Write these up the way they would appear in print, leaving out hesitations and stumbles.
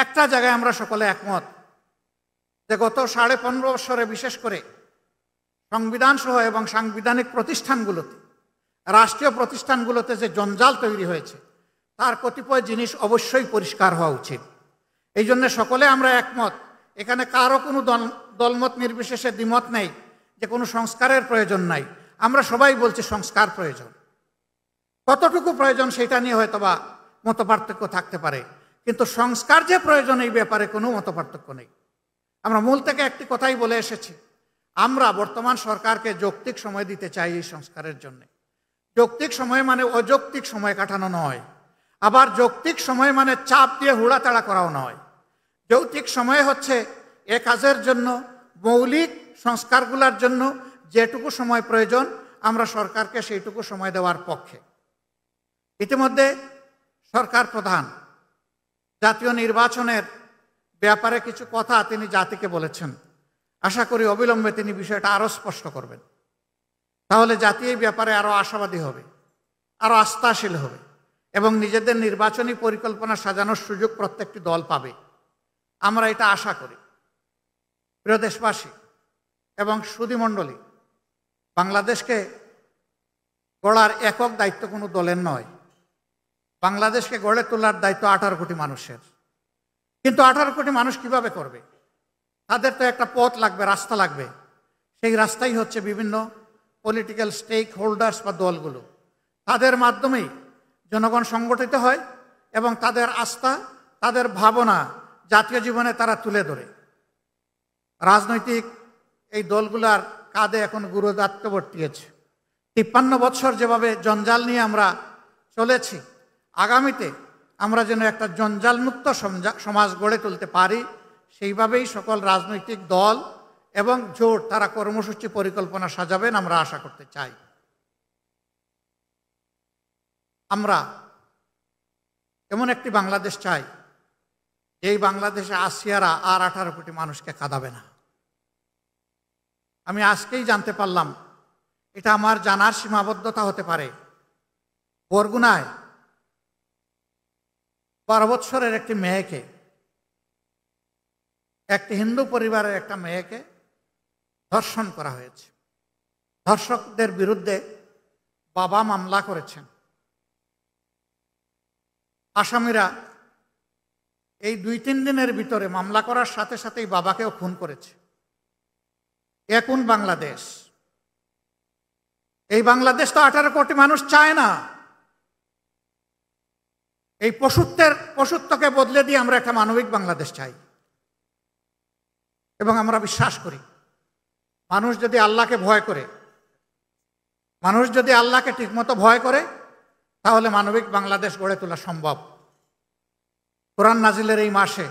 একটা জায়গায় আমরা সকলে একমত যে গত 15.5 বছরে বিশেষ করে সংবিধান সহ এবং সাংবিধানিক প্রতিষ্ঠানগুলোতে, রাষ্ট্রীয় প্রতিষ্ঠানগুলোতে যে জঞ্জাল তৈরি হয়েছে তার কতিপয় জিনিস অবশ্যই পরিষ্কার হওয়া উচিত। এই জন্য সকলে আমরা একমত, এখানে কারো কোনো দলমত নির্বিশেষে দ্বিমত নেই যে কোনো সংস্কারের প্রয়োজন নাই। আমরা সবাই বলছি সংস্কার প্রয়োজন। কতটুকু প্রয়োজন সেটা নিয়ে হয়তোবা মতপার্থক্য থাকতে পারে, কিন্তু সংস্কার যে প্রয়োজন এই ব্যাপারে কোনো মতপার্থক্য নেই। আমরা মূল থেকে একটি কথাই বলে এসেছি, আমরা বর্তমান সরকারকে যৌক্তিক সময় দিতে চাই এই সংস্কারের জন্য। যৌক্তিক সময় মানে অযৌক্তিক সময় কাটানো নয়, আবার যৌক্তিক সময় মানে চাপ দিয়ে হুড়াতাড়া করাও নয়। যৌক্তিক সময় হচ্ছে এ কাজের জন্য, মৌলিক সংস্কারগুলোর জন্য যেটুকু সময় প্রয়োজন আমরা সরকারকে সেইটুকু সময় দেওয়ার পক্ষে। ইতিমধ্যে সরকার প্রধান জাতীয় নির্বাচনের ব্যাপারে কিছু কথা তিনি জাতিকে বলেছেন। আশা করি অবিলম্বে তিনি বিষয়টা আরও স্পষ্ট করবেন, তাহলে জাতি এই ব্যাপারে আরও আশাবাদী হবে, আরও আস্থাশীল হবে এবং নিজেদের নির্বাচনী পরিকল্পনা সাজানোর সুযোগ প্রত্যেকটি দল পাবে। আমরা এটা আশা করি। প্রিয় দেশবাসী এবং সুধীমণ্ডলী, বাংলাদেশকে গড়ার একক দায়িত্ব কোনো দলের নয়। বাংলাদেশকে গড়ে তোলার দায়িত্ব 18 কোটি মানুষের। কিন্তু 18 কোটি মানুষ কিভাবে করবে? তাদের তো একটা পথ লাগবে, রাস্তা লাগবে। সেই রাস্তাই হচ্ছে বিভিন্ন পলিটিক্যাল স্টেক হোল্ডার্স বা দলগুলো। তাদের মাধ্যমেই জনগণ সংগঠিত হয় এবং তাদের আস্থা, তাদের ভাবনা জাতীয় জীবনে তারা তুলে ধরে। রাজনৈতিক এই দলগুলার কাঁধে এখন গুরুদায়িত্ব বর্তিয়েছে। 53 বছর যেভাবে জঞ্জাল নিয়ে আমরা চলেছি, আগামীতে আমরা যেন একটা জঞ্জালমুক্ত সমাজ গড়ে তুলতে পারি, সেইভাবেই সকল রাজনৈতিক দল এবং জোট তারা কর্মসূচি পরিকল্পনা সাজাবেন আমরা আশা করতে চাই। আমরা এমন একটি বাংলাদেশ চাই, এই বাংলাদেশে আসিয়ারা আর 18 কোটি মানুষকে কাঁদাবে না। আমি আজকেই জানতে পারলাম, এটা আমার জানার সীমাবদ্ধতা হতে পারে, বরগুনায় 12 বছরের একটি মেয়েকে, একটি হিন্দু পরিবারের একটা মেয়েকে ধর্ষণ করা হয়েছে। ধর্ষকদের বিরুদ্ধে বাবা মামলা করেছেন। আসামিরা এই 2-3 দিনের ভিতরে মামলা করার সাথে সাথেই বাবাকেও খুন করেছে। এ কোন বাংলাদেশ? এই বাংলাদেশ তো 18 কোটি মানুষ চায় না। এই পশুত্বকে বদলে দিয়ে আমরা একটা মানবিক বাংলাদেশ চাই এবং আমরা বিশ্বাস করি মানুষ যদি আল্লাহকে ভয় করে, মানুষ যদি আল্লাহকে ঠিকমতো ভয় করে, তাহলে মানবিক বাংলাদেশ গড়ে তোলা সম্ভব। কোরআন নাজিলের এই মাসে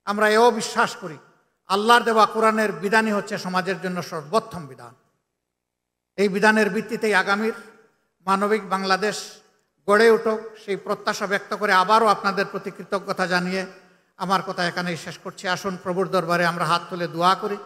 আমরা এও বিশ্বাস করি আল্লাহর দেওয়া কোরআনের বিধানই হচ্ছে সমাজের জন্য সর্বোত্তম বিধান। এই বিধানের ভিত্তিতেই আগামীর মানবিক বাংলাদেশ গড়ে উঠুক, সেই প্রত্যাশা ব্যক্ত করে আবারও আপনাদের প্রতি কৃতজ্ঞতা জানিয়ে আমার কথা এখানেই শেষ করছি। আসুন প্রভুর দরবারে আমরা হাত তুলে দোয়া করি।